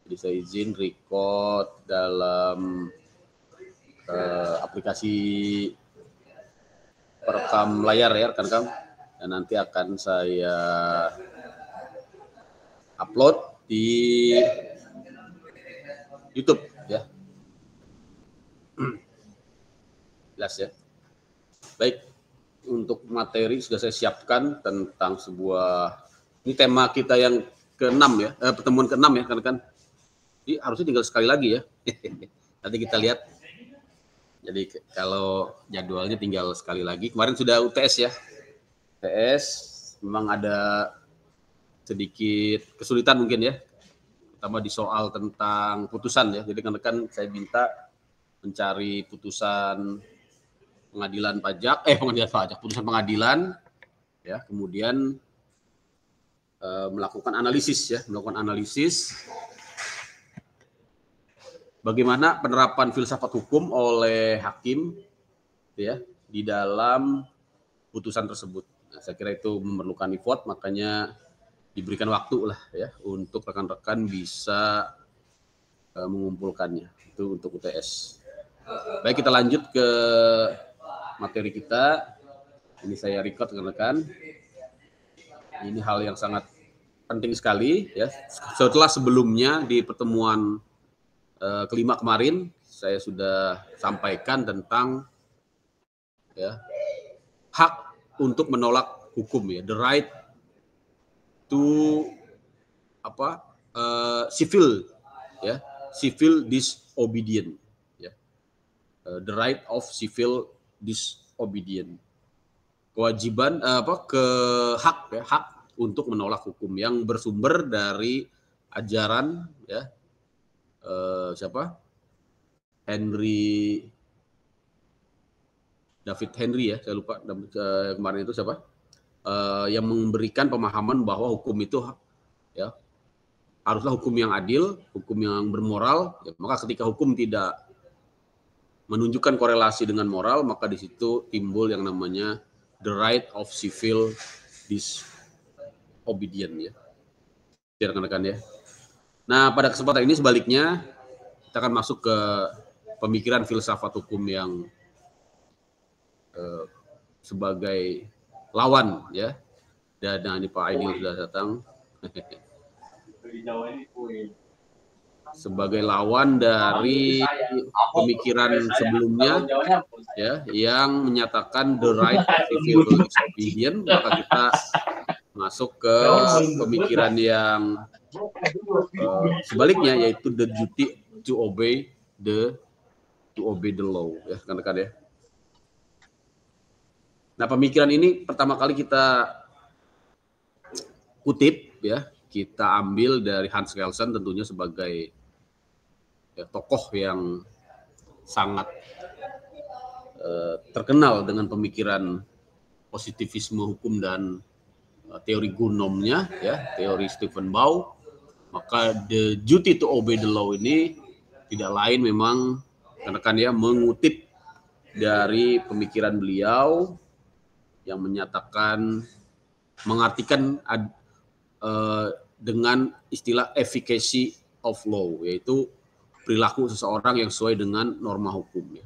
Jadi saya izin record dalam aplikasi perekam layar ya rekan-rekan, dan nanti akan saya upload di YouTube ya. Jelas ya. Baik, untuk materi sudah saya siapkan tentang sebuah, ini tema kita yang ke-6 ya, pertemuan ke-6 ya rekan-rekan. Jadi harusnya tinggal sekali lagi ya. Nanti kita lihat. Jadi kalau jadwalnya tinggal sekali lagi. Kemarin sudah UTS ya. UTS memang ada sedikit kesulitan mungkin ya. Pertama di soal tentang putusan ya. Jadi rekan-rekan saya minta mencari putusan pengadilan pajak, putusan pengadilan ya. Kemudian melakukan analisis bagaimana penerapan filsafat hukum oleh hakim ya di dalam putusan tersebut. Nah, saya kira itu memerlukan effort, makanya diberikan waktu lah ya untuk rekan-rekan bisa mengumpulkannya. Itu untuk UTS. Baik, kita lanjut ke materi kita. Ini saya record rekan-rekan. Ini hal yang sangat penting sekali ya. Setelah sebelumnya di pertemuan kelima kemarin saya sudah sampaikan tentang ya hak untuk menolak hukum ya, the right to civil disobedience ya, the right of civil disobedience, kewajiban hak untuk menolak hukum yang bersumber dari ajaran ya David Henry ya, saya lupa kemarin itu siapa, yang memberikan pemahaman bahwa hukum itu ya haruslah hukum yang adil, hukum yang bermoral. Ya, maka ketika hukum tidak menunjukkan korelasi dengan moral, maka di situ timbul yang namanya the right of civil disobedience ya. Rekan-rekan ya. Nah, pada kesempatan ini sebaliknya kita akan masuk ke pemikiran filsafat hukum yang sebagai lawan ya. Dan ini Pak Aidil sudah datang. Sebagai lawan dari pemikiran sebelumnya ya yang menyatakan the right of civil disobedience, maka kita masuk ke pemikiran yang sebaliknya, yaitu the duty to obey the law ya rekan-rekan ya. Nah, pemikiran ini pertama kali kita kutip ya, kita ambil dari Hans Kelsen, tentunya sebagai ya, tokoh yang sangat terkenal dengan pemikiran positivisme hukum dan teori Gunomnya ya, teori Stephen Bow. Maka the duty to obey the law ini tidak lain memang rekan-rekan ya mengutip dari pemikiran beliau yang mengartikan dengan istilah efficacy of law, yaitu perilaku seseorang yang sesuai dengan norma hukum ya.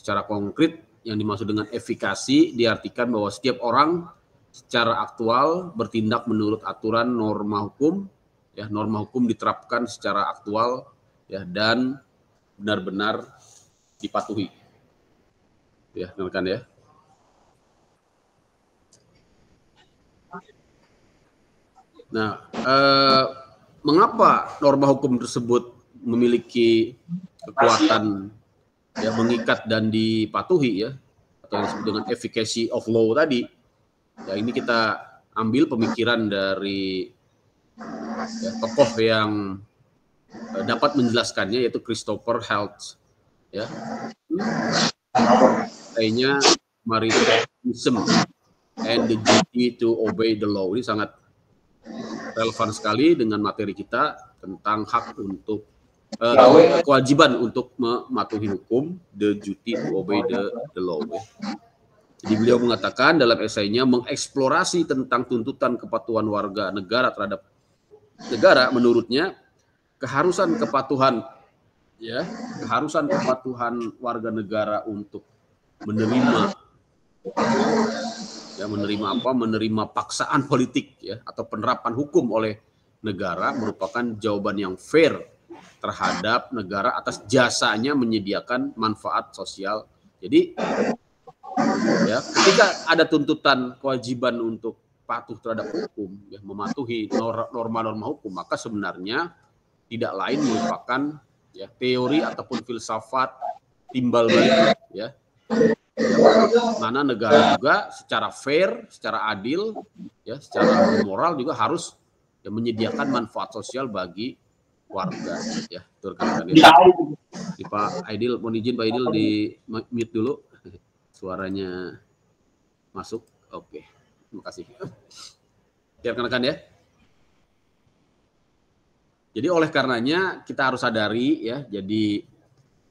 Secara konkret yang dimaksud dengan efikasi diartikan bahwa setiap orang secara aktual bertindak menurut aturan norma hukum ya, norma hukum diterapkan secara aktual ya dan benar-benar dipatuhi ya rekan-rekan ya. Nah, mengapa norma hukum tersebut memiliki kekuatan ya mengikat dan dipatuhi ya, atau yang disebut dengan efficacy of law tadi? Ya, ini kita ambil pemikiran dari ya, tokoh yang dapat menjelaskannya, yaitu Christopher Heltz ya. Kayaknya Maritimism and the duty to obey the law ini sangat relevan sekali dengan materi kita tentang hak untuk kewajiban untuk mematuhi hukum, the duty to obey the law. Jadi beliau mengatakan dalam esainya mengeksplorasi tentang tuntutan kepatuhan warga negara terhadap negara, menurutnya keharusan kepatuhan, ya, keharusan kepatuhan warga negara untuk menerima, ya, menerima paksaan politik, ya, atau penerapan hukum oleh negara merupakan jawaban yang fair terhadap negara atas jasanya menyediakan manfaat sosial. Jadi, ya, ketika ada tuntutan kewajiban untuk patuh terhadap hukum, ya, mematuhi norma-norma hukum, maka sebenarnya tidak lain merupakan, ya, teori ataupun filsafat timbal balik, ya, mana negara juga secara fair, secara adil, ya, secara moral juga harus, ya, menyediakan manfaat sosial bagi warga, ya. Itu rekan-rekan ya. Di Pak Aidil, mohon izin Pak Aidil di mute dulu, suaranya masuk. Oke, terima kasih. Ya, rekan-rekan ya. Jadi oleh karenanya kita harus sadari, ya, jadi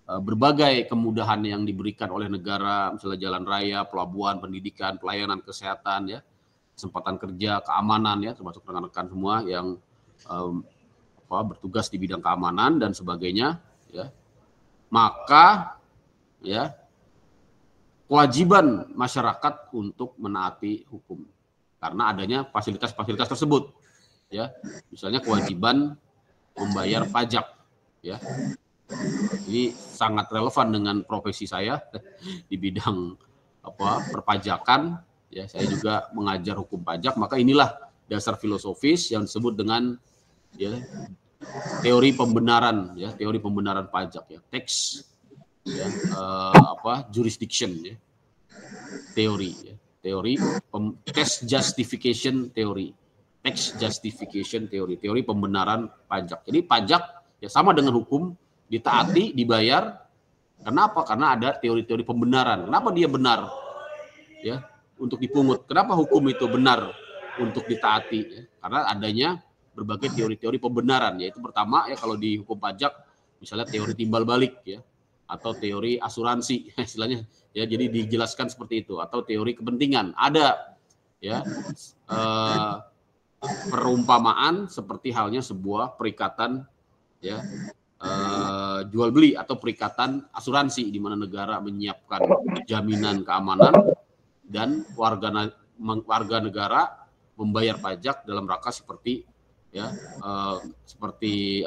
berbagai kemudahan yang diberikan oleh negara, misalnya jalan raya, pelabuhan, pendidikan, pelayanan kesehatan, ya, kesempatan kerja, keamanan, ya, termasuk rekan-rekan semua yang bertugas di bidang keamanan dan sebagainya, ya, maka, ya, kewajiban masyarakat untuk menaati hukum karena adanya fasilitas-fasilitas tersebut, ya, misalnya kewajiban membayar pajak, ya. Ini sangat relevan dengan profesi saya di bidang perpajakan, ya, saya juga mengajar hukum pajak, maka inilah dasar filosofis yang disebut dengan, ya, teori pembenaran, ya, teori pembenaran pajak, ya, tax, ya, jurisdiction, ya, teori, ya, teori tax justification theory, tax justification theory, teori pembenaran pajak. Jadi pajak, ya, sama dengan hukum, ditaati, dibayar. Kenapa? Karena ada teori-teori pembenaran. Kenapa dia benar, ya, untuk dipungut? Kenapa hukum itu benar untuk ditaati? Ya? Karena adanya berbagai teori-teori pembenaran. Yaitu pertama, ya, kalau di hukum pajak, misalnya teori timbal balik, ya, atau teori asuransi, istilahnya, ya. Jadi dijelaskan seperti itu. Atau teori kepentingan. Ada, ya, perumpamaan seperti halnya sebuah perikatan, ya, jual beli atau perikatan asuransi di mana negara menyiapkan jaminan keamanan dan warga negara membayar pajak dalam rangka seperti, ya, seperti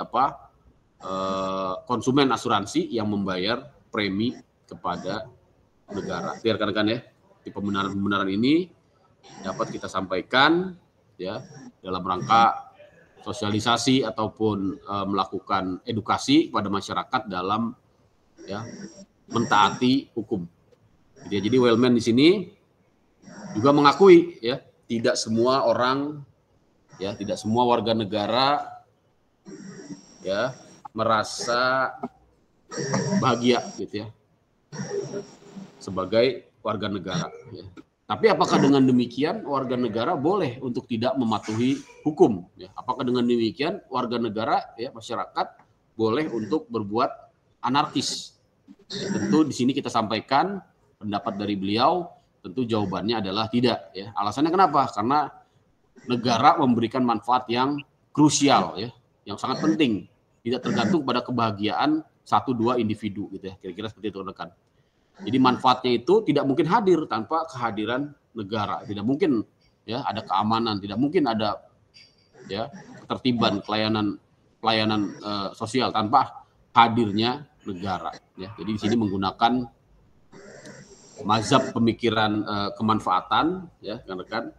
konsumen asuransi yang membayar premi kepada negara. Rekan-rekan, ya, di pembenaran ini dapat kita sampaikan, ya, dalam rangka sosialisasi ataupun melakukan edukasi pada masyarakat dalam, ya, mentaati hukum. Jadi Wellman di sini juga mengakui, ya, tidak semua orang, ya, tidak semua warga negara, ya, merasa bahagia, gitu, ya, sebagai warga negara, ya. Tapi apakah dengan demikian warga negara boleh untuk tidak mematuhi hukum? Ya, apakah dengan demikian warga negara, ya, masyarakat boleh untuk berbuat anarkis? Ya, tentu di sini kita sampaikan pendapat dari beliau, tentu jawabannya adalah tidak. Ya. Alasannya kenapa? Karena negara memberikan manfaat yang krusial, ya, yang sangat penting, tidak tergantung pada kebahagiaan 1-2 individu, gitu, ya. Kira-kira seperti itu, rekan. Jadi manfaatnya itu tidak mungkin hadir tanpa kehadiran negara. Tidak mungkin, ya, ada keamanan, tidak mungkin ada, ya, ketertiban, pelayanan sosial tanpa hadirnya negara. Ya. Jadi di sini menggunakan mazhab pemikiran kemanfaatan, ya, rekan-rekan,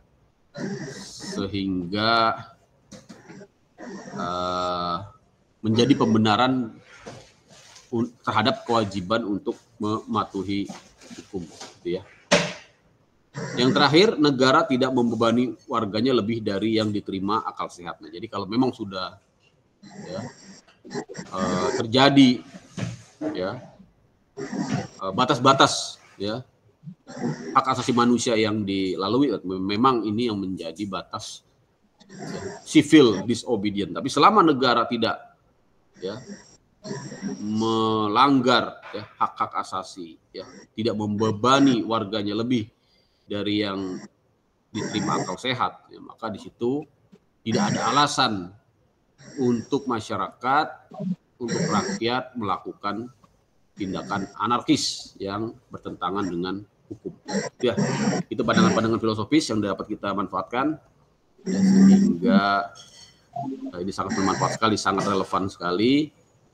sehingga menjadi pembenaran terhadap kewajiban untuk mematuhi hukum, gitu, ya. Yang terakhir, negara tidak membebani warganya lebih dari yang diterima akal sehatnya. Jadi kalau memang sudah, ya, terjadi, ya, batas-batas, ya, hak asasi manusia yang dilalui, memang ini yang menjadi batas, ya, civil disobedience. Tapi selama negara tidak, ya, melanggar, ya, hak-hak asasi, ya, tidak membebani warganya lebih dari yang diterima akal sehat, ya, maka di situ tidak ada alasan untuk masyarakat, untuk rakyat melakukan tindakan anarkis yang bertentangan dengan hukum. Ya, itu pandangan-pandangan filosofis yang dapat kita manfaatkan, ya, sehingga ini sangat bermanfaat sekali, sangat relevan sekali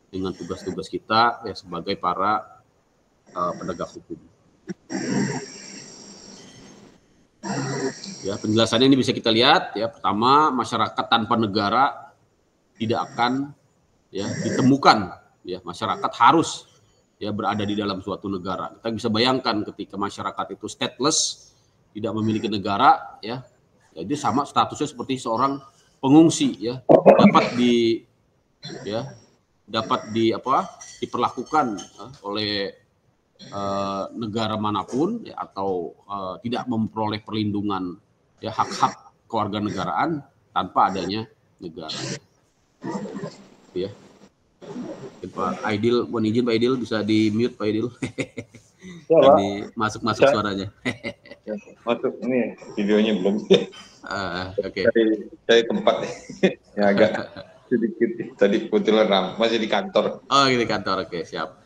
dengan tugas-tugas kita ya sebagai para penegak hukum. Ya, penjelasannya ini bisa kita lihat ya. Pertama, masyarakat tanpa negara tidak akan ya ditemukan. Ya, masyarakat harus ya berada di dalam suatu negara. Kita bisa bayangkan ketika masyarakat itu stateless, tidak memiliki negara, ya, jadi sama statusnya seperti seorang pengungsi, ya, dapat diperlakukan oleh negara manapun, ya, atau tidak memperoleh perlindungan ya hak-hak kewarganegaraan tanpa adanya negara. Ya. Pak Aidil, mohon izin Pak Aidil, bisa di mute Pak Aidil. Ini masuk suaranya. Masuk, ini videonya belum. Oke. Saya tempat ya agak sedikit tadi kebetulan masih di kantor. Oh, di kantor, oke, siap.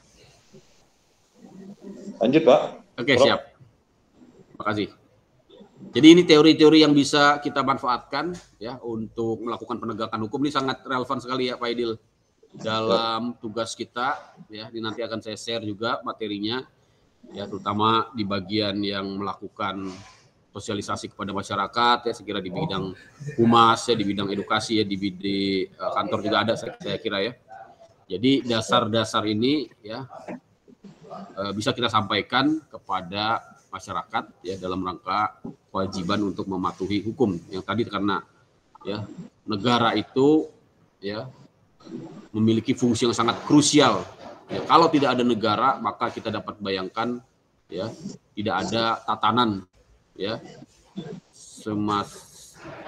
Lanjut Pak. Oke, siap. Terima kasih. Jadi ini teori-teori yang bisa kita manfaatkan ya untuk melakukan penegakan hukum. Ini sangat relevan sekali ya Pak Aidil dalam tugas kita ya. Ini nanti akan saya share juga materinya ya, terutama di bagian yang melakukan sosialisasi kepada masyarakat ya, saya kira di bidang humas ya, di bidang edukasi ya, di kantor juga ada saya kira ya. Jadi dasar-dasar ini ya bisa kita sampaikan kepada masyarakat ya dalam rangka kewajiban untuk mematuhi hukum yang tadi, karena ya negara itu ya memiliki fungsi yang sangat krusial. Ya, kalau tidak ada negara, maka kita dapat bayangkan ya tidak ada tatanan ya,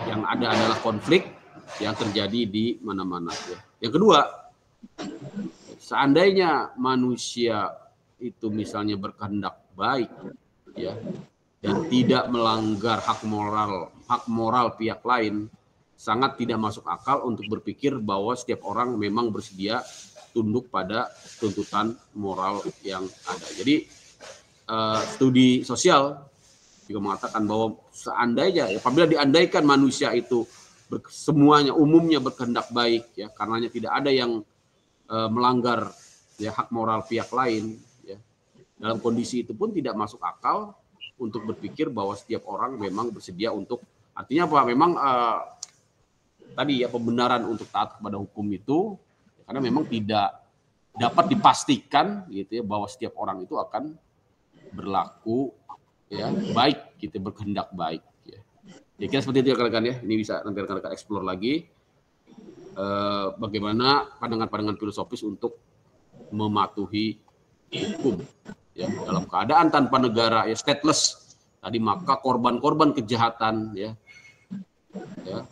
yang ada adalah konflik yang terjadi di mana-mana. Ya. Yang kedua, seandainya manusia itu misalnya berkehendak baik ya dan tidak melanggar hak moral pihak lain, sangat tidak masuk akal untuk berpikir bahwa setiap orang memang bersedia tunduk pada tuntutan moral yang ada. Jadi studi sosial juga mengatakan bahwa seandainya, apabila diandaikan manusia itu semuanya umumnya berkehendak baik, ya, karenanya tidak ada yang melanggar ya hak moral pihak lain, ya, dalam kondisi itu pun tidak masuk akal untuk berpikir bahwa setiap orang memang bersedia untuk, artinya apa? Memang tadi ya pembenaran untuk taat kepada hukum itu, karena memang tidak dapat dipastikan gitu ya bahwa setiap orang itu akan berlaku ya baik gitu, berkehendak baik ya. Ya kira seperti itu ya rekan-rekan ya. Ini bisa nanti rekan-rekan explore lagi bagaimana pandangan-pandangan filosofis untuk mematuhi hukum ya dalam keadaan tanpa negara ya, stateless tadi, maka korban-korban kejahatan ya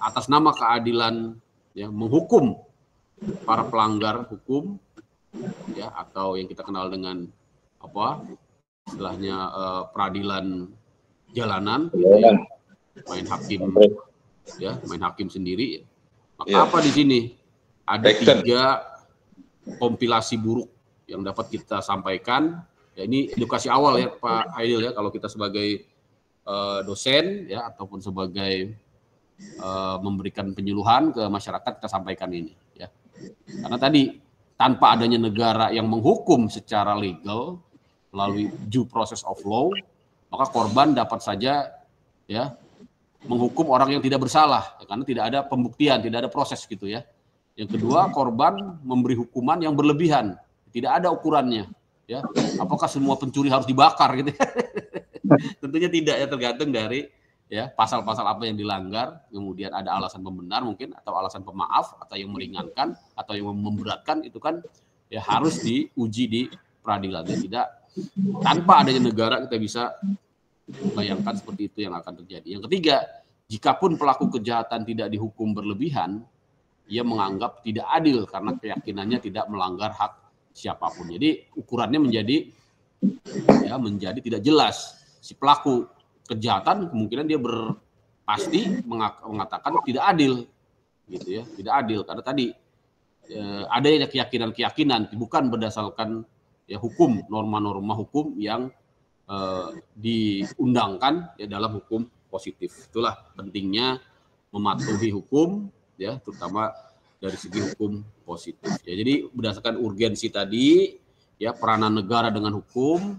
atas nama keadilan ya menghukum para pelanggar hukum ya, atau yang kita kenal dengan apa istilahnya peradilan jalanan gitu ya, main hakim sendiri ya. Maka apa di sini ada 3 kompilasi buruk yang dapat kita sampaikan ya. Ini edukasi awal ya Pak Aidil ya, kalau kita sebagai dosen ya ataupun sebagai memberikan penyuluhan ke masyarakat, kita sampaikan ini ya. Karena tadi tanpa adanya negara yang menghukum secara legal melalui due process of law, maka korban dapat saja ya menghukum orang yang tidak bersalah ya, karena tidak ada pembuktian, tidak ada proses gitu ya. Yang kedua, korban memberi hukuman yang berlebihan, tidak ada ukurannya ya. Apakah semua pencuri harus dibakar gitu? Tentunya tidak ya, tergantung dari ya pasal-pasal apa yang dilanggar, kemudian ada alasan pembenar mungkin, atau alasan pemaaf, atau yang meringankan, atau yang memberatkan, itu kan ya harus diuji di peradilan. Ya, tidak tanpa adanya negara kita bisa bayangkan seperti itu yang akan terjadi. Yang ketiga, jikapun pelaku kejahatan tidak dihukum berlebihan, ia menganggap tidak adil karena keyakinannya tidak melanggar hak siapapun. Jadi ukurannya menjadi tidak jelas. Si pelaku kejahatan kemungkinan dia pasti mengatakan tidak adil gitu ya, tidak adil karena tadi adanya keyakinan-keyakinan bukan berdasarkan ya hukum, norma-norma hukum yang diundangkan ya dalam hukum positif. Itulah pentingnya mematuhi hukum ya, terutama dari segi hukum positif. Ya, jadi berdasarkan urgensi tadi ya, peranan negara dengan hukum,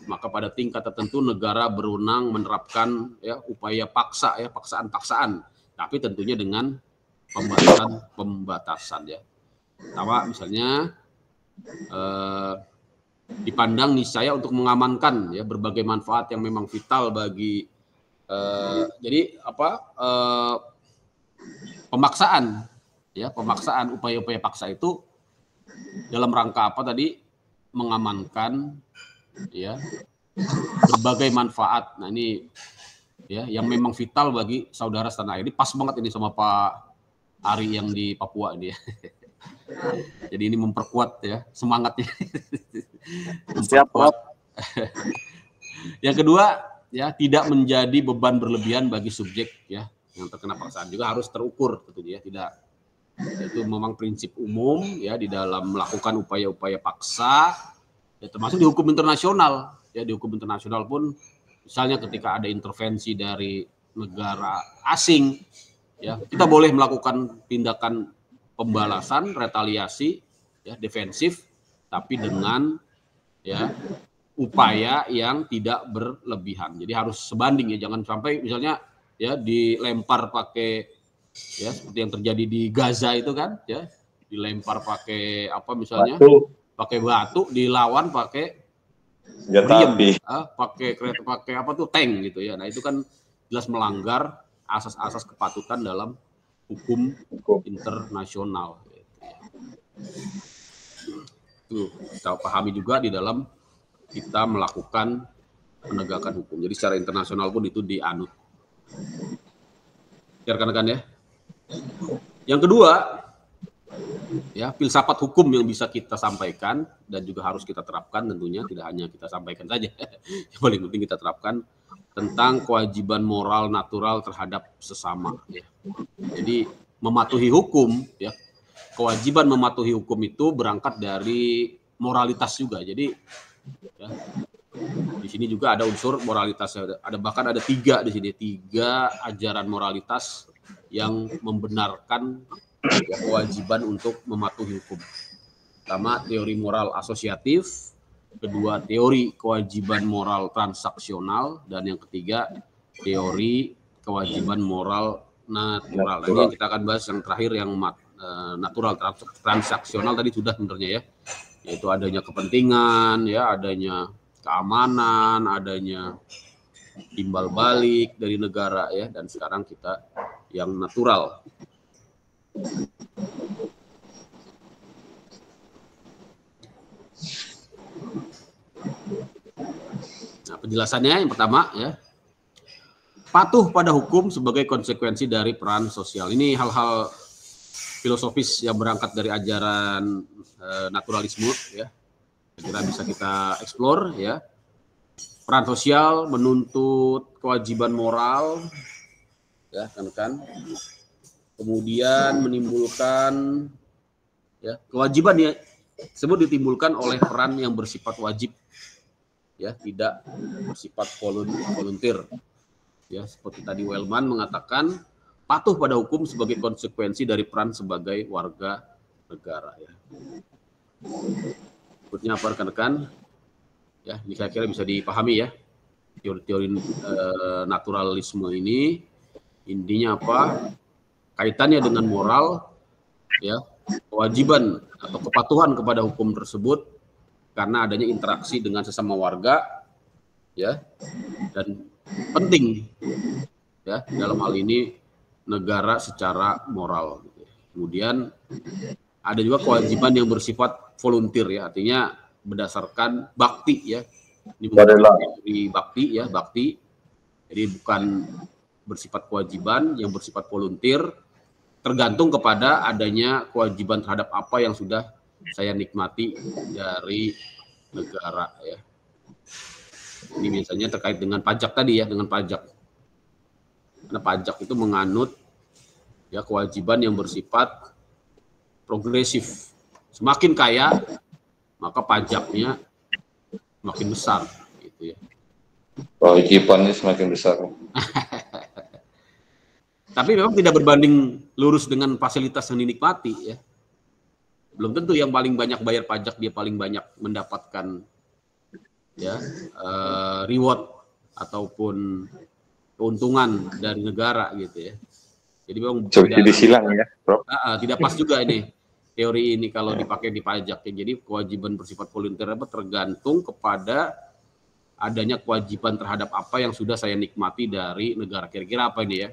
maka pada tingkat tertentu negara berwenang menerapkan ya upaya paksa ya, paksaan-paksaan, tapi tentunya dengan pembatasan ya. Pertama misalnya dipandang niscaya untuk mengamankan ya berbagai manfaat yang memang vital bagi jadi pemaksaan ya, pemaksaan upaya-upaya paksa itu dalam rangka apa tadi, mengamankan ya berbagai manfaat. Nah ini ya yang memang vital bagi saudara setanah air. Ini pas banget ini sama Pak Ari yang di Papua ini ya. Jadi ini memperkuat ya semangatnya. Siap, Prof. Yang kedua ya, tidak menjadi beban berlebihan bagi subjek ya yang terkena paksaan, juga harus terukur tentunya ya, tidak. Itu memang prinsip umum ya di dalam melakukan upaya-upaya paksa ya, termasuk di hukum internasional ya. Di hukum internasional pun misalnya ketika ada intervensi dari negara asing ya, kita boleh melakukan tindakan pembalasan, retaliasi ya, defensif, tapi dengan ya upaya yang tidak berlebihan. Jadi harus sebanding ya, jangan sampai misalnya ya dilempar pakai ya seperti yang terjadi di Gaza itu kan ya, dilempar pakai apa misalnya, pakai batu, dilawan pakai meriam, pakai kereta, pakai apa tuh, tank gitu ya. Nah itu kan jelas melanggar asas-asas kepatutan dalam hukum internasional. Itu kita pahami juga di dalam kita melakukan penegakan hukum. Jadi secara internasional pun itu dianut. Ya rekan-rekan ya. Yang kedua, ya filsafat hukum yang bisa kita sampaikan dan juga harus kita terapkan tentunya, tidak hanya kita sampaikan saja. Yang paling penting kita terapkan tentang kewajiban moral natural terhadap sesama ya. Jadi mematuhi hukum ya, kewajiban mematuhi hukum itu berangkat dari moralitas juga. Jadi ya, di sini juga ada unsur moralitas, ada bahkan ada 3 di sini, 3 ajaran moralitas yang membenarkan ya, kewajiban untuk mematuhi hukum. Pertama, teori moral asosiatif, kedua teori kewajiban moral transaksional, dan yang ketiga teori kewajiban moral natural. Ini yang kita akan bahas yang terakhir, yang natural. Transaksional tadi sudah sebenarnya ya, yaitu adanya kepentingan ya, adanya keamanan, adanya timbal balik dari negara ya, dan sekarang kita yang natural. Nah, penjelasannya yang pertama ya, patuh pada hukum sebagai konsekuensi dari peran sosial. Ini hal-hal filosofis yang berangkat dari ajaran naturalisme ya. Kira bisa kita eksplor ya. Peran sosial menuntut kewajiban moral ya kan. Kemudian menimbulkan ya kewajiban ya tersebut ditimbulkan oleh peran yang bersifat wajib ya, tidak bersifat volunteer ya, seperti tadi Wellman mengatakan patuh pada hukum sebagai konsekuensi dari peran sebagai warga negara ya. Berikutnya apa rekan-rekan ya, ini saya kira bisa dipahami ya, teori-teori naturalisme ini intinya apa, kaitannya dengan moral ya, kewajiban atau kepatuhan kepada hukum tersebut karena adanya interaksi dengan sesama warga ya, dan penting ya dalam hal ini negara secara moral. Kemudian ada juga kewajiban yang bersifat volunteer ya, artinya berdasarkan bakti ya. Ini dari bakti ya, bakti. Jadi bukan bersifat kewajiban yang bersifat volunteer, tergantung kepada adanya kewajiban terhadap apa yang sudah saya nikmati dari negara ya. Ini biasanya terkait dengan pajak tadi ya, dengan pajak. Karena pajak itu menganut ya kewajiban yang bersifat progresif. Semakin kaya, maka pajaknya makin besar, gitu ya. Kewajibannya semakin besar. Tapi memang tidak berbanding lurus dengan fasilitas yang dinikmati, ya. Belum tentu yang paling banyak bayar pajak dia paling banyak mendapatkan ya reward ataupun keuntungan dari negara, gitu ya. Jadi memang Jadi silang ya, Prof. Tidak pas juga ini teori ini kalau dipakai di pajak. Jadi kewajiban bersifat volunteer tergantung kepada adanya kewajiban terhadap apa yang sudah saya nikmati dari negara. Kira-kira apa ini ya?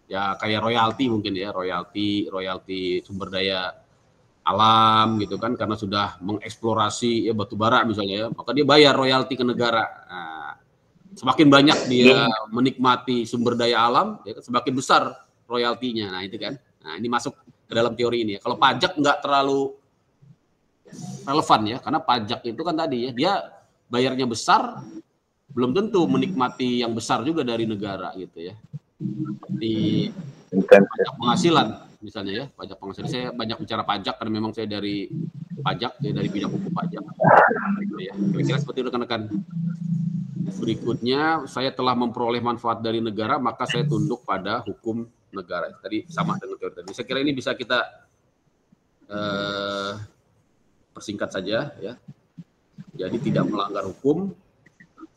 Ya kayak royalti mungkin ya, royalti sumber daya alam gitu kan, karena sudah mengeksplorasi ya batu bara misalnya ya, maka dia bayar royalti ke negara. Nah, semakin banyak dia menikmati sumber daya alam, ya, semakin besar royaltinya. Nah itu kan, nah ini masuk ke dalam teori ini ya. Kalau pajak nggak terlalu relevan ya, karena pajak itu kan tadi ya, dia bayarnya besar, belum tentu menikmati yang besar juga dari negara gitu ya. Di pajak penghasilan misalnya ya, pajak penghasilan. Saya banyak bicara pajak karena memang saya dari pajak, ya, dari bidang hukum pajak. Gitu ya. Kira-kira seperti itu rekan-rekan. Berikutnya, saya telah memperoleh manfaat dari negara, maka saya tunduk pada hukum negara. Tadi sama dengan teori tadi. Saya kira ini bisa kita persingkat saja ya. Jadi tidak melanggar hukum,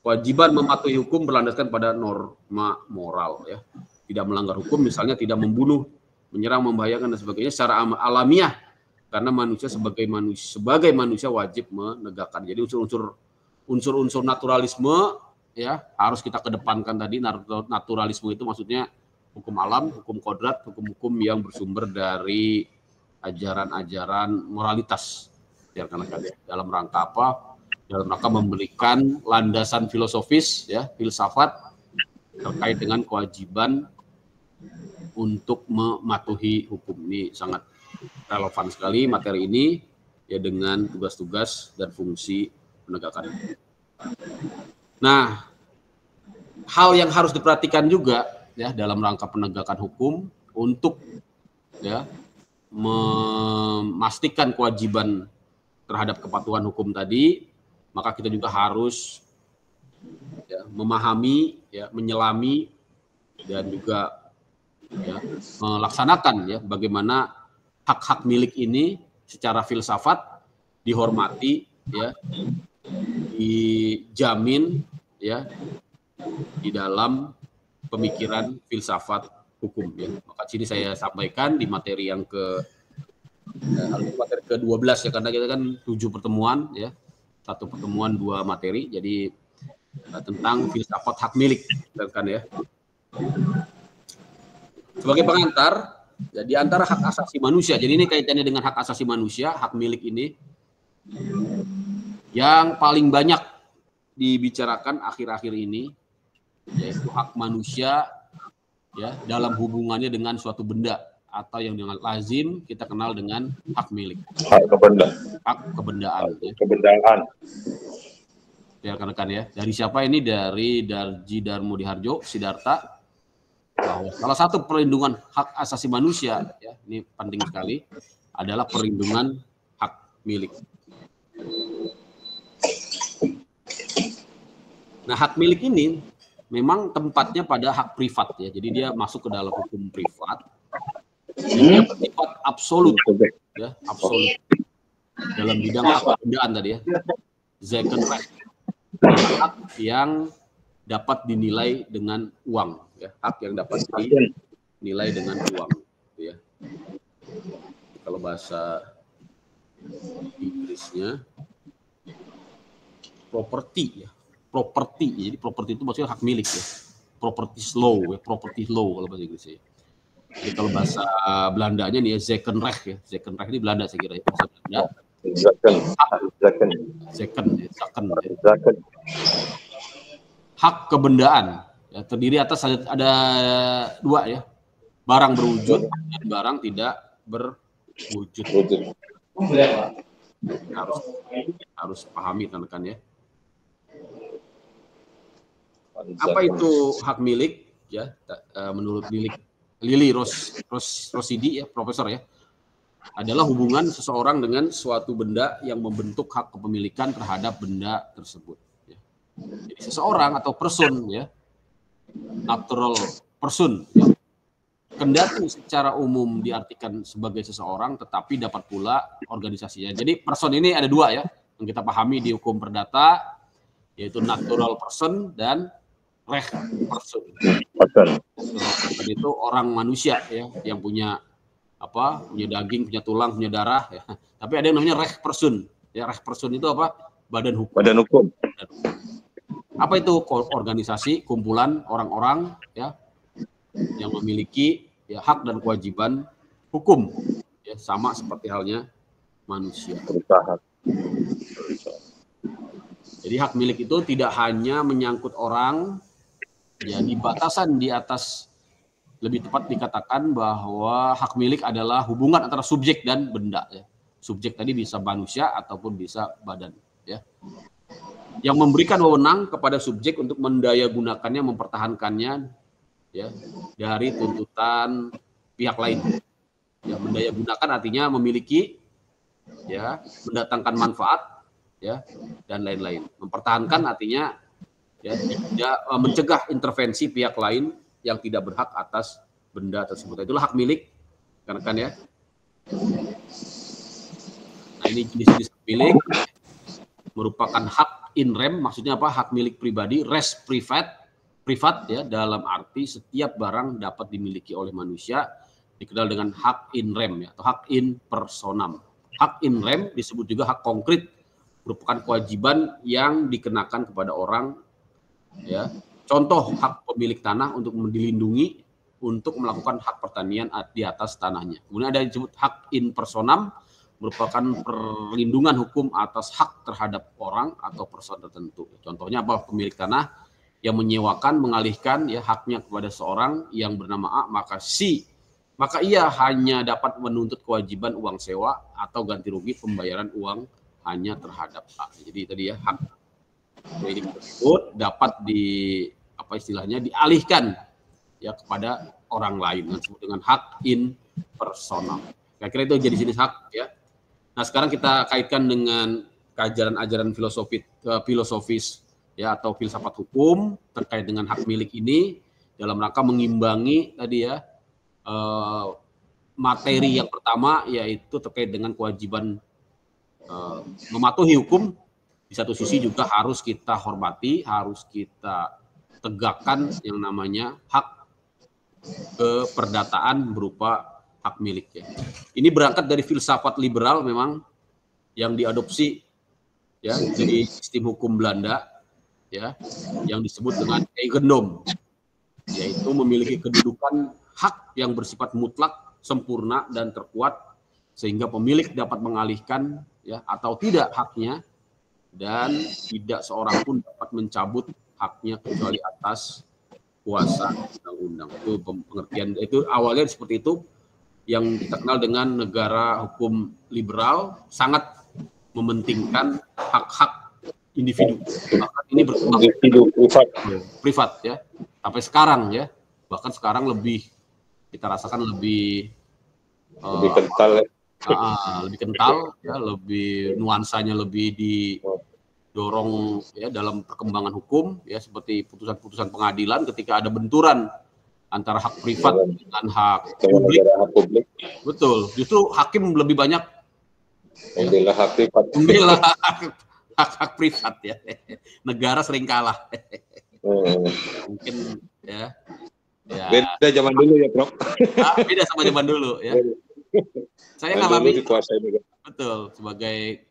kewajiban mematuhi hukum berlandaskan pada norma moral ya. Tidak melanggar hukum, misalnya tidak membunuh, menyerang, membahayakan dan sebagainya secara alamiah, karena manusia sebagai manusia wajib menegakkan. Jadi unsur-unsur naturalisme ya harus kita kedepankan tadi. Naturalisme itu maksudnya hukum alam, hukum kodrat, hukum-hukum yang bersumber dari ajaran-ajaran moralitas. Ya, dalam rangka apa? Dalam rangka memberikan landasan filosofis ya, filsafat terkait dengan kewajiban untuk mematuhi hukum. Ini sangat relevan sekali materi ini ya dengan tugas-tugas dan fungsi penegakan. Nah, hal yang harus diperhatikan juga ya dalam rangka penegakan hukum untuk ya memastikan kewajiban terhadap kepatuhan hukum tadi, maka kita juga harus ya, memahami, ya, menyelami dan juga ya, melaksanakan ya bagaimana hak-hak milik ini secara filsafat dihormati, ya, dijamin ya di dalam pemikiran filsafat hukum. Ya. Maka sini saya sampaikan di materi yang materi ke-12 ya, karena kita kan 7 pertemuan ya, 1 pertemuan 2 materi, jadi tentang filsafat hak milik kan ya. Sebagai pengantar, ya, di antara hak asasi manusia, jadi ini kaitannya dengan hak asasi manusia, hak milik ini yang paling banyak dibicarakan akhir-akhir ini, yaitu hak manusia ya dalam hubungannya dengan suatu benda atau yang dengan lazim kita kenal dengan hak milik. Hak kebendaan. Hak kebendaan. Ya. Kebendaan. Ya rekan-rekan ya. Dari siapa ini? Dari Darji Darmo Diharjo Sidarta. Bahwa salah satu perlindungan hak asasi manusia ya, ini penting sekali, adalah perlindungan hak milik. Nah, hak milik ini memang tempatnya pada hak privat ya. Jadi dia masuk ke dalam hukum privat. Dia bersifat absolut ya, absolut. Dalam bidang hak kebendaan tadi ya. Zekenrecht. Hak yang dapat dinilai dengan uang ya, hak yang dapat dinilai dengan uang ya. Kalau bahasa Inggrisnya property ya. Property. Jadi property itu maksudnya hak milik ya. Property law ya, property law kalau bahasa Inggrisnya. Jadi kalau bahasa Belandanya nih ya, Zekenrecht ya. Zekenrecht ini Belanda saya kira ya, bahasa Belanda. Zaken. Hak kebendaan ya, terdiri atas ada 2 ya, barang berwujud dan barang tidak berwujud. Harus pahami teman-teman ya. Apa itu hak milik ya? Menurut Lili Rosidi ya, profesor ya, adalah hubungan seseorang dengan suatu benda yang membentuk hak kepemilikan terhadap benda tersebut. Ya. Jadi seseorang atau person ya, natural person. Ya. Kendati secara umum diartikan sebagai seseorang, tetapi dapat pula organisasinya. Jadi person ini ada dua ya, yang kita pahami di hukum perdata, yaitu natural person dan reh person. Jadi itu orang manusia ya, yang punya punya daging, punya tulang, punya darah ya. Tapi ada yang namanya reh person. Ya, reh person itu apa? Badan hukum. Badan hukum. Apa itu? Organisasi, kumpulan orang-orang ya yang memiliki ya hak dan kewajiban hukum ya, sama seperti halnya manusia. Jadi hak milik itu tidak hanya menyangkut orang, ya di batasan di atas, lebih tepat dikatakan bahwa hak milik adalah hubungan antara subjek dan benda ya. Subjek tadi bisa manusia ataupun bisa badan ya. Yang memberikan wewenang kepada subjek untuk mendayagunakannya, mempertahankannya ya dari tuntutan pihak lain. Ya, mendayagunakan artinya memiliki ya, mendatangkan manfaat ya dan lain-lain. Mempertahankan artinya ya tidak mencegah intervensi pihak lain yang tidak berhak atas benda tersebut. Itulah hak milik, kan ya. Nah, ini jenis-jenis hak milik merupakan hak in rem, maksudnya apa? Hak milik pribadi, res privat ya, dalam arti setiap barang dapat dimiliki oleh manusia, dikenal dengan hak in rem ya, atau hak in personam. Hak in rem disebut juga hak konkret, merupakan kewajiban yang dikenakan kepada orang ya. Contoh hak pemilik tanah untuk dilindungi untuk melakukan hak pertanian di atas tanahnya. Kemudian ada yang disebut hak in personam, merupakan perlindungan hukum atas hak terhadap orang atau person tertentu. Contohnya apa? Pemilik tanah yang menyewakan, mengalihkan ya haknya kepada seorang yang bernama A, maka ia hanya dapat menuntut kewajiban uang sewa atau ganti rugi pembayaran uang hanya terhadap A. Jadi tadi ya, hak milik tersebut dapat dialihkan ya kepada orang lain, disebut dengan hak in personam. Kira-kira itu jadi jenis hak ya. Nah, sekarang kita kaitkan dengan ajaran-ajaran filosofis ya, atau filsafat hukum terkait dengan hak milik ini dalam rangka mengimbangi tadi ya materi yang pertama, yaitu terkait dengan kewajiban mematuhi hukum. Di satu sisi juga harus kita hormati, harus kita tegakkan yang namanya hak keperdataan berupa hak milik ya. Ini berangkat dari filsafat liberal memang yang diadopsi ya dari sistem hukum Belanda ya, yang disebut dengan eigendom, yaitu memiliki kedudukan hak yang bersifat mutlak, sempurna dan terkuat, sehingga pemilik dapat mengalihkan ya atau tidak haknya, dan tidak seorang pun dapat mencabut haknya kecuali atas kuasa undang-undang. Itu pengertian, itu awalnya seperti itu, yang kita kenal dengan negara hukum liberal, sangat mementingkan hak-hak individu. Bahkan ini berkembang privat ya, sampai sekarang ya, bahkan sekarang lebih kita rasakan lebih kental lebih kental ya, lebih nuansanya lebih didorong ya dalam perkembangan hukum ya, seperti putusan-putusan pengadilan ketika ada benturan antara hak privat dengan hak publik. Betul, justru hakim lebih banyak membela hak privat. Membela hak privat ya. Negara sering kalah. Mungkin ya. Beda zaman dulu ya, Prof. Beda sama zaman dulu ya. Saya ngalami betul sebagai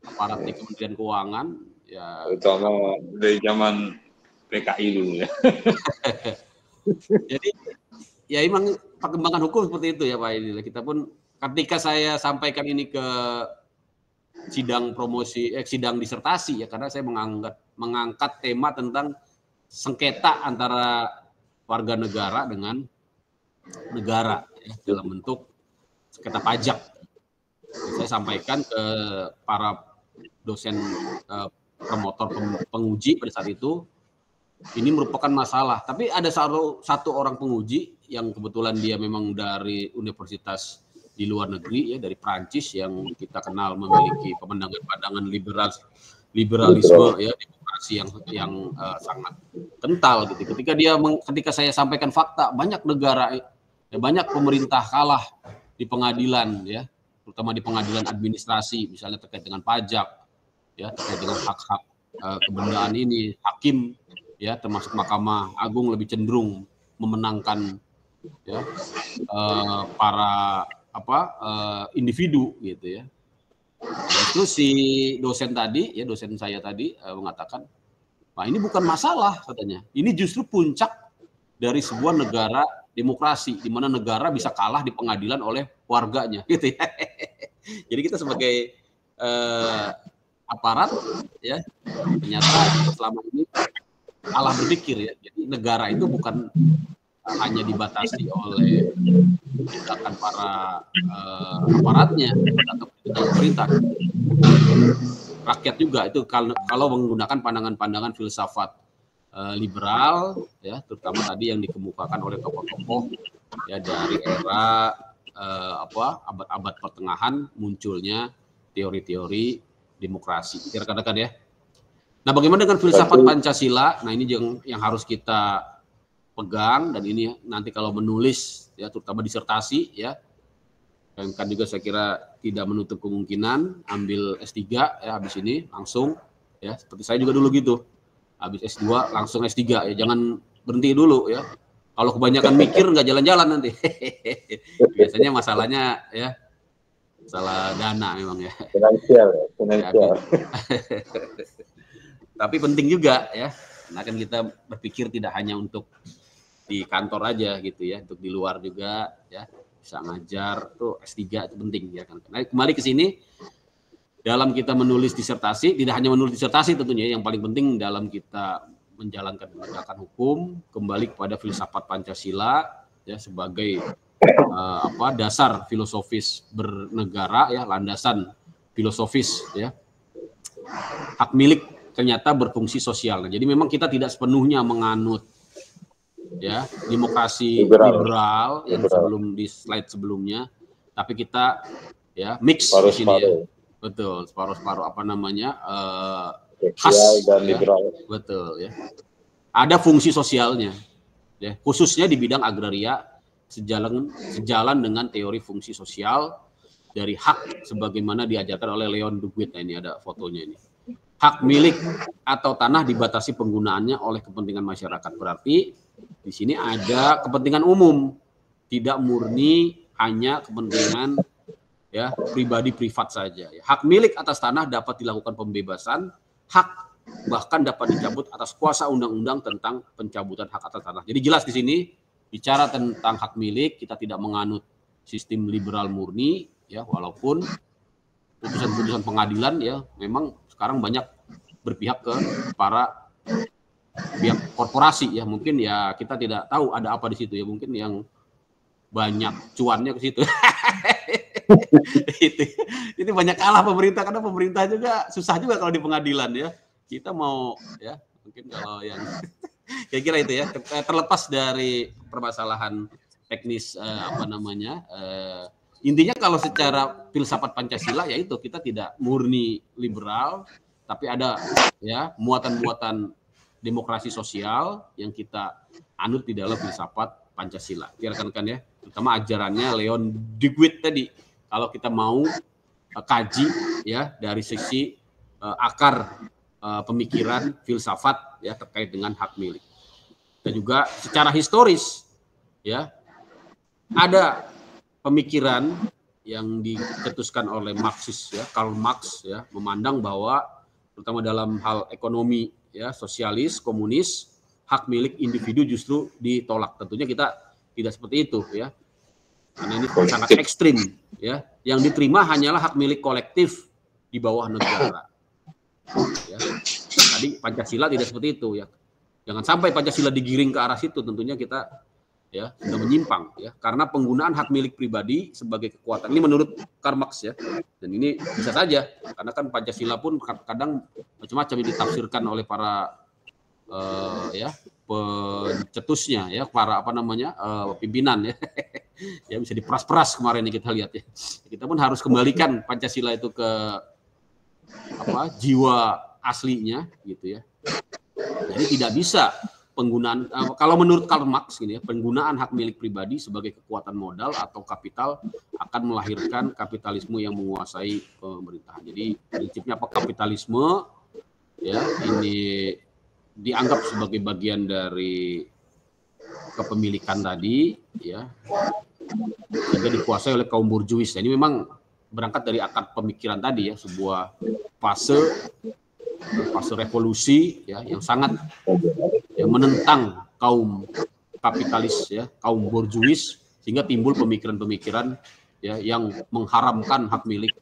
aparat di Kementerian Keuangan ya. Terutama dari zaman PKI dulu ya. Jadi ya emang perkembangan hukum seperti itu ya Pak Idil. Kita pun ketika saya sampaikan ini ke sidang sidang disertasi ya, karena saya mengangkat tema tentang sengketa antara warga negara dengan negara ya, dalam bentuk sengketa pajak. Saya sampaikan ke para dosen promotor penguji pada saat itu, ini merupakan masalah. Tapi ada satu orang penguji yang kebetulan dia memang dari universitas di luar negeri ya, dari Prancis, yang kita kenal memiliki pandangan liberalisme ya, demokrasi yang sangat kental gitu. Ketika saya sampaikan fakta, banyak negara banyak pemerintah kalah di pengadilan ya, terutama di pengadilan administrasi misalnya terkait dengan pajak ya, terkait dengan hak-hak kebendaan ini, hakim ya termasuk Mahkamah Agung lebih cenderung memenangkan ya para individu gitu ya. Itu si dosen saya tadi mengatakan, "Nah, ini bukan masalah," katanya. "Ini justru puncak dari sebuah negara demokrasi di mana negara bisa kalah di pengadilan oleh warganya," gitu ya. Jadi kita sebagai aparat ya ternyata selama ini salah berpikir ya. Jadi negara itu bukan hanya dibatasi oleh tindakan para aparatnya atau pemerintah, rakyat juga itu kalau menggunakan pandangan-pandangan filsafat liberal ya, terutama tadi yang dikemukakan oleh tokoh-tokoh ya dari era abad-abad pertengahan munculnya teori-teori demokrasi. Kira-kira ya. Nah, bagaimana dengan filsafat Pancasila? Nah, ini yang harus kita pegang, dan ini nanti kalau menulis ya terutama disertasi ya, dan kan juga saya kira tidak menutup kemungkinan ambil S3 ya habis ini langsung ya, seperti saya juga dulu gitu, habis S2 langsung S3 ya, jangan berhenti dulu ya, kalau kebanyakan mikir nggak jalan-jalan nanti. Biasanya masalahnya ya masalah dana memang ya, finansial. Tapi penting juga ya, nah kan kita berpikir tidak hanya untuk di kantor aja gitu ya, untuk di luar juga ya, bisa ngajar tuh S3 itu penting ya kan. Nah, kembali ke sini, dalam kita menulis disertasi, tidak hanya menulis disertasi tentunya, yang paling penting dalam kita menjalankan penegakan hukum, kembali kepada filsafat Pancasila ya sebagai dasar filosofis bernegara ya, landasan filosofis ya. Hak milik ternyata berfungsi sosial. Nah, jadi memang kita tidak sepenuhnya menganut ya demokrasi liberal yang sebelum di slide sebelumnya, tapi kita ya mix di sini ya. Betul, separuh-separuh khas dan liberal. Betul ya. Ada fungsi sosialnya ya, khususnya di bidang agraria, sejalan dengan teori fungsi sosial dari hak sebagaimana diajarkan oleh Leon Duguid. Nah, ini ada fotonya ini. Hak milik atau tanah dibatasi penggunaannya oleh kepentingan masyarakat. Berarti di sini ada kepentingan umum, tidak murni hanya kepentingan ya pribadi privat saja. Hak milik atas tanah dapat dilakukan pembebasan hak, bahkan dapat dicabut atas kuasa undang-undang tentang pencabutan hak atas tanah. Jadi jelas di sini bicara tentang hak milik, kita tidak menganut sistem liberal murni ya, walaupun putusan-putusan pengadilan ya memang sekarang banyak berpihak ke para pihak korporasi ya, mungkin ya kita tidak tahu ada apa di situ ya, mungkin yang banyak cuannya ke situ. itu banyak kalah pemerintah, karena pemerintah juga susah juga kalau di pengadilan ya. Kita mau ya mungkin kalau yang kira-kira itu ya, terlepas dari permasalahan teknis intinya kalau secara filsafat Pancasila ya itu, kita tidak murni liberal, tapi ada ya muatan-muatan demokrasi sosial yang kita anut di dalam filsafat Pancasila. Kira-kira ya, terutama ajarannya Leon Duguid tadi. Kalau kita mau kaji ya dari sisi akar pemikiran filsafat ya terkait dengan hak milik. Dan juga secara historis ya ada pemikiran yang dicetuskan oleh Marxis ya, Karl Marx ya, memandang bahwa terutama dalam hal ekonomi ya, sosialis, komunis, hak milik individu justru ditolak. Tentunya kita tidak seperti itu ya, karena ini sangat ekstrim ya. Yang diterima hanyalah hak milik kolektif di bawah negara ya. Tadi Pancasila tidak seperti itu ya, jangan sampai Pancasila digiring ke arah situ, tentunya kita ya sudah menyimpang ya, karena penggunaan hak milik pribadi sebagai kekuatan ini menurut Karl Marx ya, dan ini bisa saja karena kan Pancasila pun kadang macam-macam ditafsirkan oleh para ya pencetusnya ya, para pimpinan ya. Ya bisa diperas-peras kemarin ini kita lihat ya. Kita pun harus kembalikan Pancasila itu ke jiwa aslinya gitu ya. Jadi tidak bisa penggunaan kalau menurut Karl Marx gini ya, penggunaan hak milik pribadi sebagai kekuatan modal atau kapital akan melahirkan kapitalisme yang menguasai pemerintahan. Jadi prinsipnya kapitalisme ya ini dianggap sebagai bagian dari kepemilikan tadi ya, sehingga dikuasai oleh kaum burjuis. Ini memang berangkat dari akar pemikiran tadi ya, sebuah fase revolusi ya yang sangat menentang kaum kapitalis ya, kaum burjuis, sehingga timbul pemikiran-pemikiran ya yang mengharamkan hak milik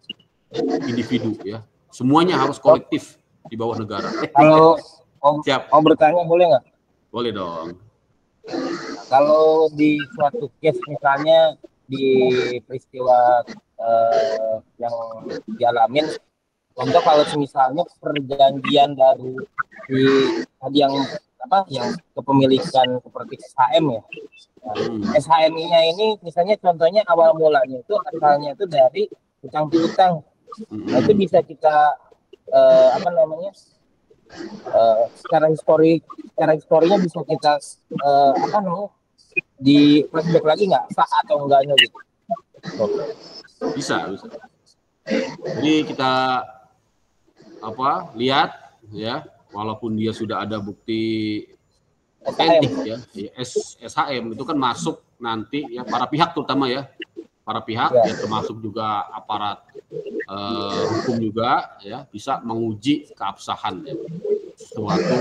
individu ya. Semuanya harus kolektif di bawah negara. Kalau mau bertanya boleh nggak? Boleh dong. Kalau di suatu case misalnya di peristiwa yang dialamin, contoh kalau misalnya perjanjian dari tadi yang kepemilikan seperti SHM ya. SHM-nya ini misalnya contohnya awal mulanya itu asalnya itu dari utang piutang. Nah, itu bisa kita secara historinya bisa kita di flashback lagi nggak sah atau enggaknya gitu? Bisa. Jadi kita lihat ya, walaupun dia sudah ada bukti otentik ya, SHM itu kan masuk nanti ya, para pihak terutama ya, para pihak ya, termasuk juga aparat hukum juga ya, bisa menguji keabsahan ya, suatu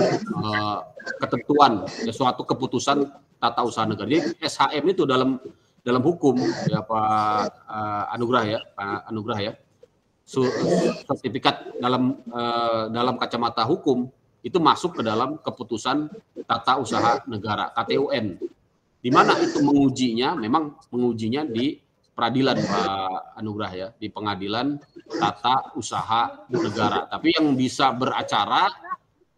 ketentuan ya, suatu keputusan tata usaha negara. Jadi SHM itu dalam hukum ya Pak Anugrah ya, sertifikat dalam kacamata hukum itu masuk ke dalam keputusan tata usaha negara KTUN. Di mana itu mengujinya? Memang mengujinya di peradilan Pak Anugrah ya, di pengadilan tata usaha negara. Tapi yang bisa beracara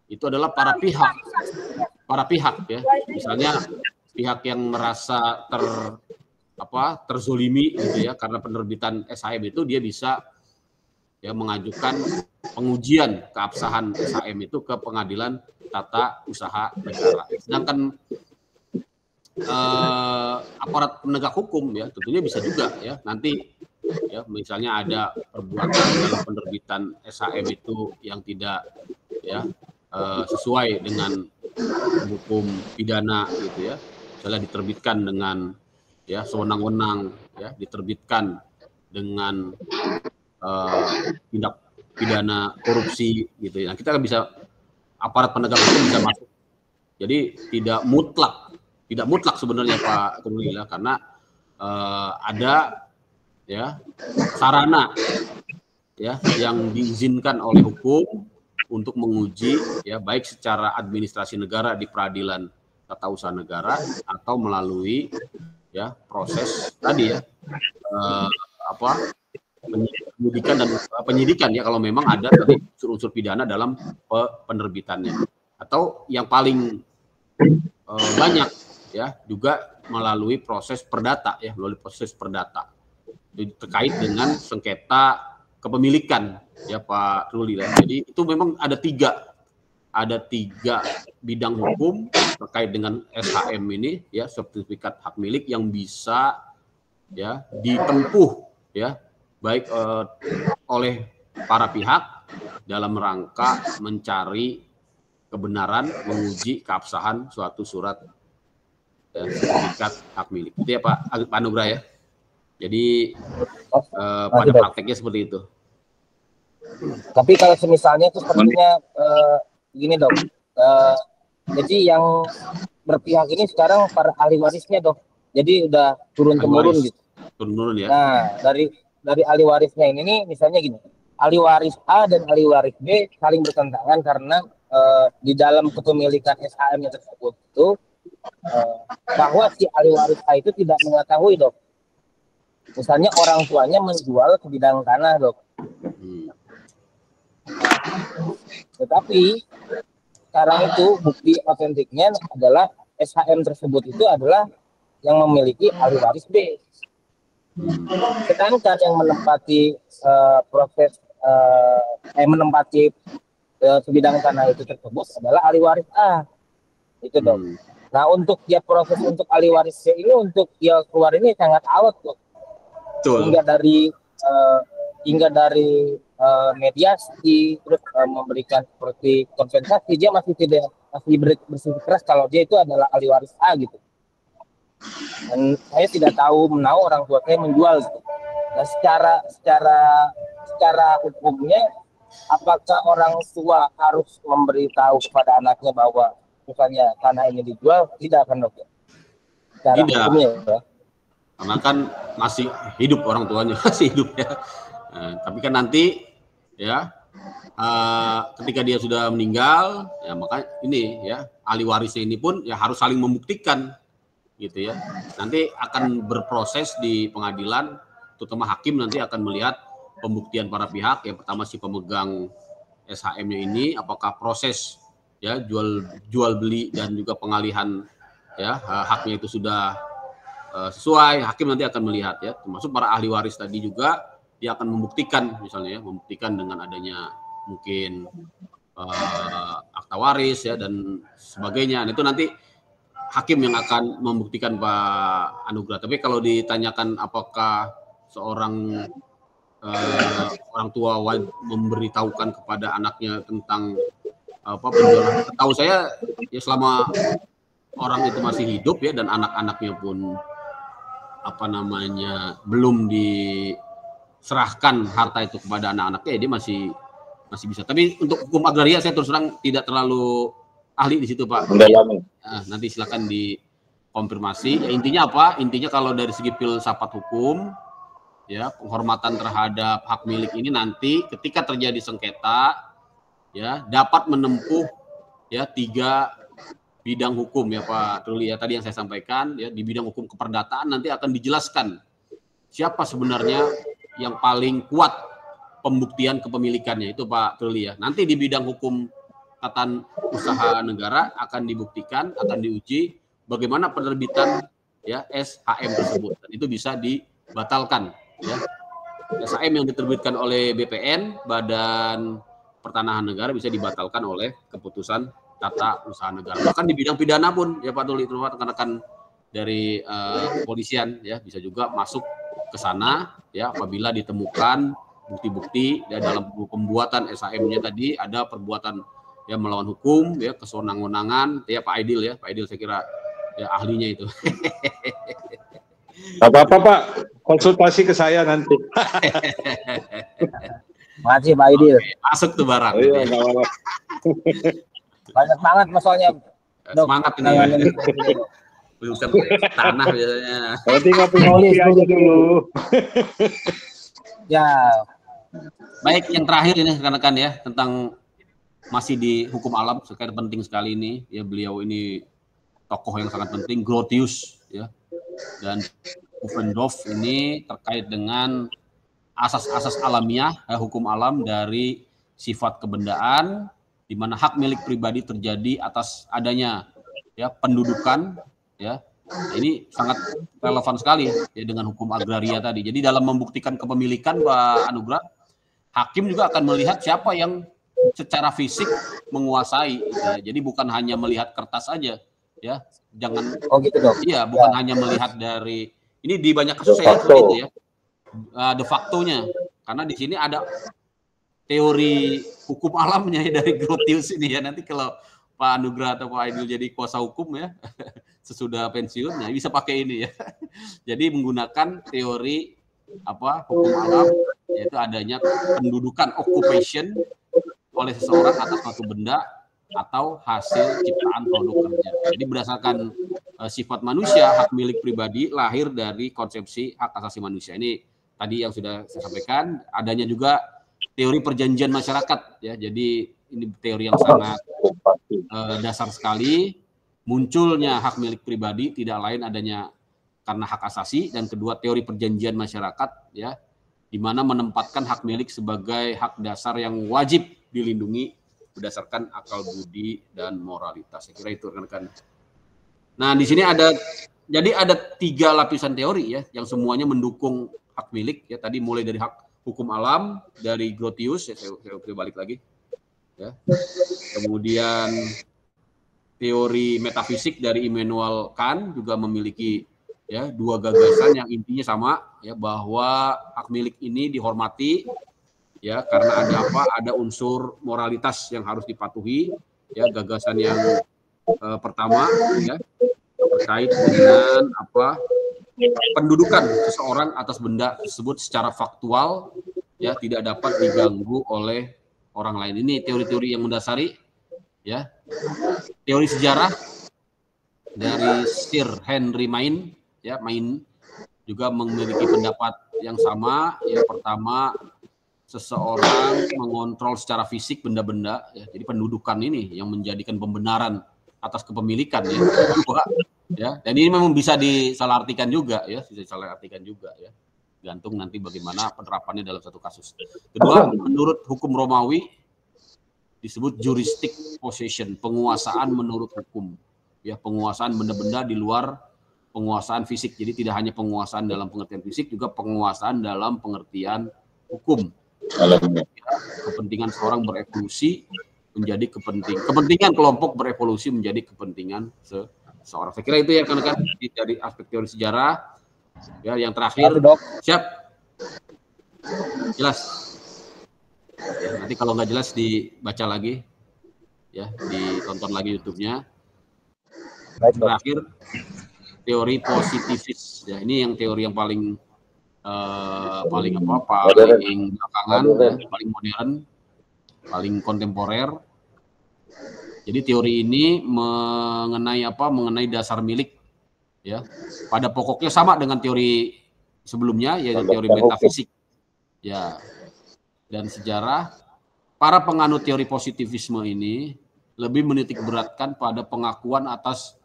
itu adalah para pihak ya. Misalnya pihak yang merasa terzolimi gitu ya, karena penerbitan SHM itu dia bisa ya mengajukan pengujian keabsahan SHM itu ke pengadilan tata usaha negara. Sedangkan aparat penegak hukum ya tentunya bisa juga ya nanti ya, misalnya ada perbuatan dalam penerbitan SHM itu yang tidak ya sesuai dengan hukum pidana gitu ya, misalnya diterbitkan dengan ya sewenang-wenang ya, diterbitkan dengan tindak pidana korupsi gitu ya. Nah, kita kan bisa, aparat penegak hukum bisa masuk. Jadi tidak mutlak sebenarnya Pak Kumulila, karena ada ya sarana ya yang diizinkan oleh hukum untuk menguji ya, baik secara administrasi negara di peradilan tata usaha negara atau melalui ya proses tadi ya penyidikan ya, kalau memang ada tadi unsur-unsur pidana dalam penerbitannya, atau yang paling banyak ya juga melalui proses perdata ya, terkait dengan sengketa kepemilikan ya Pak Ruli ya. Jadi itu memang ada tiga bidang hukum terkait dengan SHM ini ya, sertifikat hak milik, yang bisa ya ditempuh ya baik oleh para pihak dalam rangka mencari kebenaran, menguji keabsahan suatu surat sertifikat hak milik. Itu ya Pak Anugrah ya. Jadi pada prakteknya seperti itu. Tapi kalau misalnya itu sepertinya gini dok, jadi yang berpihak ini sekarang para ahli warisnya dok, jadi udah turun-temurun gitu. Turun-temurun ya. Nah dari ahli warisnya ini nih, misalnya gini, ahli waris A dan ahli waris B saling bertentangan karena di dalam kepemilikan SHM tersebut itu bahwa si ahli waris A itu tidak mengetahui dok. Misalnya orang tuanya menjual sebidang tanah dok. Tetapi sekarang itu bukti otentiknya adalah SHM tersebut itu adalah yang memiliki ahli waris B. Sedangkan yang menempati menempati sebidang tanah itu tersebut adalah ahli waris A. Itu dong. Nah, untuk dia proses untuk ahli waris C ini untuk dia keluar ini sangat alot tuh. Hingga dari mediasi terus memberikan seperti kompensasi, dia masih bersikeras kalau dia itu adalah ahli waris A gitu. Dan saya tidak tahu menahu orang tua saya menjual gitu. Nah, secara hukumnya, apakah orang tua harus memberitahu kepada anaknya bahwa misalnya tanah ini dijual? Tidak akan, dok. Secara hukumnya ya. Karena kan masih hidup orang tuanya, masih hidup ya. Tapi kan nanti ya ketika dia sudah meninggal, ya maka ini ya ahli warisnya ini pun ya harus saling membuktikan gitu ya. Nanti akan berproses di pengadilan, terutama hakim nanti akan melihat pembuktian para pihak. Yang pertama si pemegang SHM-nya ini apakah proses ya jual beli dan juga pengalihan ya haknya itu sudah sesuai. Hakim nanti akan melihat ya, termasuk para ahli waris tadi juga dia akan membuktikan, misalnya ya, membuktikan dengan adanya mungkin akta waris ya dan sebagainya. Nah, itu nanti hakim yang akan membuktikan Pak Anugrah. Tapi kalau ditanyakan apakah seorang orang tua wajib memberitahukan kepada anaknya tentang penjualan, tahu saya ya selama orang itu masih hidup ya dan anak-anaknya pun belum diserahkan harta itu kepada anak-anaknya, ya dia masih bisa. Tapi untuk hukum agraria saya terus terang tidak terlalu ahli di situ, Pak. Nanti silakan dikonfirmasi. Ya, intinya apa? Intinya kalau dari segi filsafat hukum, ya penghormatan terhadap hak milik ini nanti ketika terjadi sengketa, ya dapat menempuh ya 3 bidang hukum ya Pak Truli ya. Tadi yang saya sampaikan ya, di bidang hukum keperdataan nanti akan dijelaskan siapa sebenarnya yang paling kuat pembuktian kepemilikannya itu Pak Truli ya. Nanti di bidang hukum tata usaha negara akan dibuktikan, akan diuji bagaimana penerbitan ya SHM tersebut, dan itu bisa dibatalkan ya. SHM yang diterbitkan oleh BPN, Badan Pertanahan Negara, bisa dibatalkan oleh keputusan tata usaha negara. Bahkan di bidang pidana pun ya Pak Tuli, terutama rekan-rekan dari kepolisian ya bisa juga masuk ke sana ya apabila ditemukan bukti-bukti ya dalam pembuatan SHM-nya tadi ada perbuatan ya melawan hukum ya, kesewenang-wenangan ya Pak Aidil ya. Pak Aidil saya kira ya ahlinya itu. Apa-apa Pak, konsultasi ke saya nanti. Makasih Pak Aidil. Masuk tuh barang. Oh, iya, nggak apa-apa. Banyak banget masalahnya. Semangat ini. Urusan tanah biasanya. Nanti ngopi aja dulu. Ya. Baik, yang terakhir ini rekan-rekan ya tentang masih di hukum alam, sekali penting sekali ini ya, beliau ini tokoh yang sangat penting, Grotius ya, dan Pufendorf ini terkait dengan asas-asas alamiah ya, hukum alam dari sifat kebendaan di mana hak milik pribadi terjadi atas adanya ya pendudukan ya. Nah, ini sangat relevan sekali ya dengan hukum agraria tadi. Jadi dalam membuktikan kepemilikan Pak Anugrah, hakim juga akan melihat siapa yang secara fisik menguasai gitu ya. Jadi bukan hanya melihat kertas saja ya. Jangan gitu dong. Iya, bukan hanya melihat dari ini di banyak kasus saya seperti itu ya. De facto-nya. Karena di sini ada teori hukum alamnya ya dari Grotius ini ya. Nanti kalau Pak Anugrah atau Pak Aidil jadi kuasa hukum ya sesudah pensiun ya bisa pakai ini ya. Jadi menggunakan teori hukum alam, yaitu adanya pendudukan, occupation oleh seseorang atas suatu benda atau hasil ciptaan produk kerja. Jadi berdasarkan sifat manusia, hak milik pribadi lahir dari konsepsi hak asasi manusia. Ini tadi yang sudah saya sampaikan. Adanya juga teori perjanjian masyarakat ya. Jadi ini teori yang sangat dasar sekali. Munculnya hak milik pribadi tidak lain adanya karena hak asasi, dan kedua teori perjanjian masyarakat ya, di mana menempatkan hak milik sebagai hak dasar yang wajib dilindungi berdasarkan akal budi dan moralitas. Saya kira itu rekan-rekan. Nah, di sini ada 3 lapisan teori ya yang semuanya mendukung hak milik ya. Tadi mulai dari hak hukum alam dari Grotius ya, saya balik lagi ya. Kemudian teori metafisik dari Immanuel Kant juga memiliki ya 2 gagasan yang intinya sama ya, bahwa hak milik ini dihormati ya karena ada apa? Ada unsur moralitas yang harus dipatuhi ya. Gagasan yang pertama ya terkait dengan apa? Pendudukan seseorang atas benda tersebut secara faktual ya, tidak dapat diganggu oleh orang lain. Ini teori-teori yang mendasari ya. Teori sejarah dari Sir Henry Maine ya, Maine juga memiliki pendapat yang sama ya. Pertama, seseorang mengontrol secara fisik benda-benda ya. Jadi pendudukan ini yang menjadikan pembenaran atas kepemilikan ya. Kedua, ya. Dan ini memang bisa disalahartikan juga ya, ya. Gantung nanti bagaimana penerapannya dalam satu kasus. Kedua, menurut hukum Romawi disebut juristic possession, penguasaan menurut hukum. Ya, penguasaan benda-benda di luar penguasaan fisik. Jadi tidak hanya penguasaan dalam pengertian fisik, juga penguasaan dalam pengertian hukum. Ya, kepentingan seorang berevolusi menjadi kepentingan kelompok berevolusi menjadi kepentingan seorang. Saya kira itu ya rekan-rekan dari aspek teori sejarah. Ya, yang terakhir, siap? Jelas? Ya, nanti kalau nggak jelas dibaca lagi, ya, ditonton lagi YouTube-nya. Terakhir, teori positivis. Ya, ini yang teori yang paling belakangan, ya, paling modern, paling kontemporer. Jadi teori ini mengenai dasar milik. Ya, pada pokoknya sama dengan teori sebelumnya, yaitu teori metafisik. Ya, dan sejarah. Para penganut teori positivisme ini lebih menitik beratkan pada pengakuan atas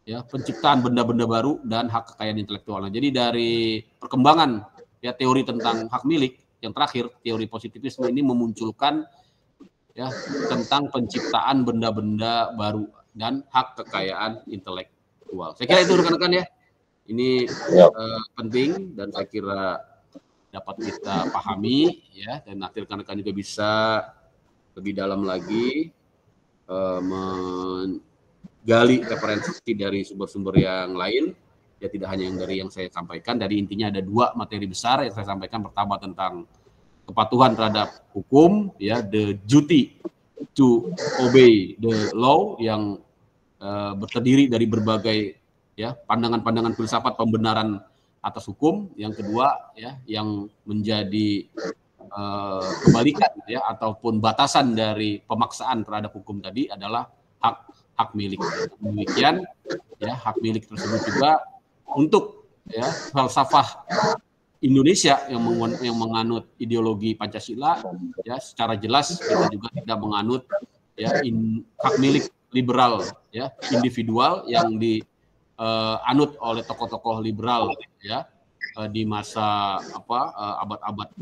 ya penciptaan benda-benda baru dan hak kekayaan intelektual. Nah, jadi dari perkembangan ya teori tentang hak milik yang terakhir, teori positivisme ini memunculkan ya tentang penciptaan benda-benda baru dan hak kekayaan intelektual. Saya kira itu rekan-rekan ya. Ini penting dan saya kira dapat kita pahami ya, dan nanti rekan-rekan juga bisa lebih dalam lagi menggali referensi dari sumber-sumber yang lain ya, tidak hanya yang dari yang saya sampaikan. Dari intinya ada 2 materi besar yang saya sampaikan. Pertama tentang kepatuhan terhadap hukum ya, the duty to obey the law, yang terdiri dari berbagai ya pandangan-pandangan filsafat pembenaran atas hukum. Yang kedua ya yang menjadi kebalikan ya ataupun batasan dari pemaksaan terhadap hukum tadi adalah hak milik. Demikian ya, hak milik tersebut juga untuk ya falsafah Indonesia yang menganut ideologi Pancasila ya, secara jelas kita juga tidak menganut ya hak milik liberal ya, individual yang dianut oleh tokoh-tokoh liberal ya di masa abad-abad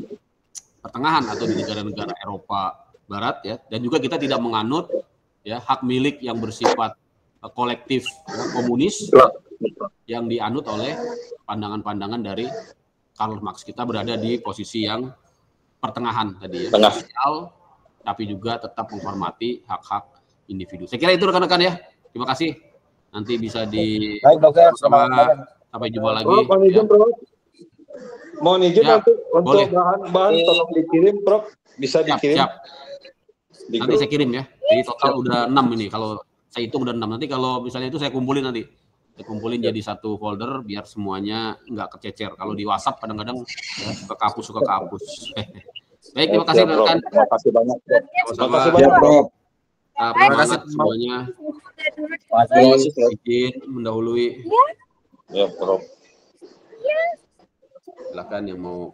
pertengahan atau di negara-negara Eropa Barat ya. Dan juga kita tidak menganut ya hak milik yang bersifat kolektif ya, komunis yang dianut oleh pandangan-pandangan dari Karl Marx. Kita berada di posisi yang pertengahan tadi ya, sosial, tapi juga tetap menghormati hak-hak individu. Saya kira itu rekan-rekan ya. Terima kasih. Nanti bisa sama sampai jumpa lagi. Mohon izin, Bro. Mohon izin ya, untuk bahan-bahan tolong dikirim, Prof. Bisa dikirim. Siap. Nanti saya kirim ya. Jadi total udah 6 ini. Kalau saya hitung udah 6. Nanti kalau misalnya itu saya kumpulin nanti. Saya kumpulin jadi satu folder biar semuanya nggak kececer. Kalau di WhatsApp kadang-kadang ya, suka kehapus. Baik, terima kasih rekan. Terima kasih banyak. Terima kasih banyak, Prof. Terima kasih semuanya. Terima kasih, Prof. Izin mendahului. Ya, Prof. Silakan yang mau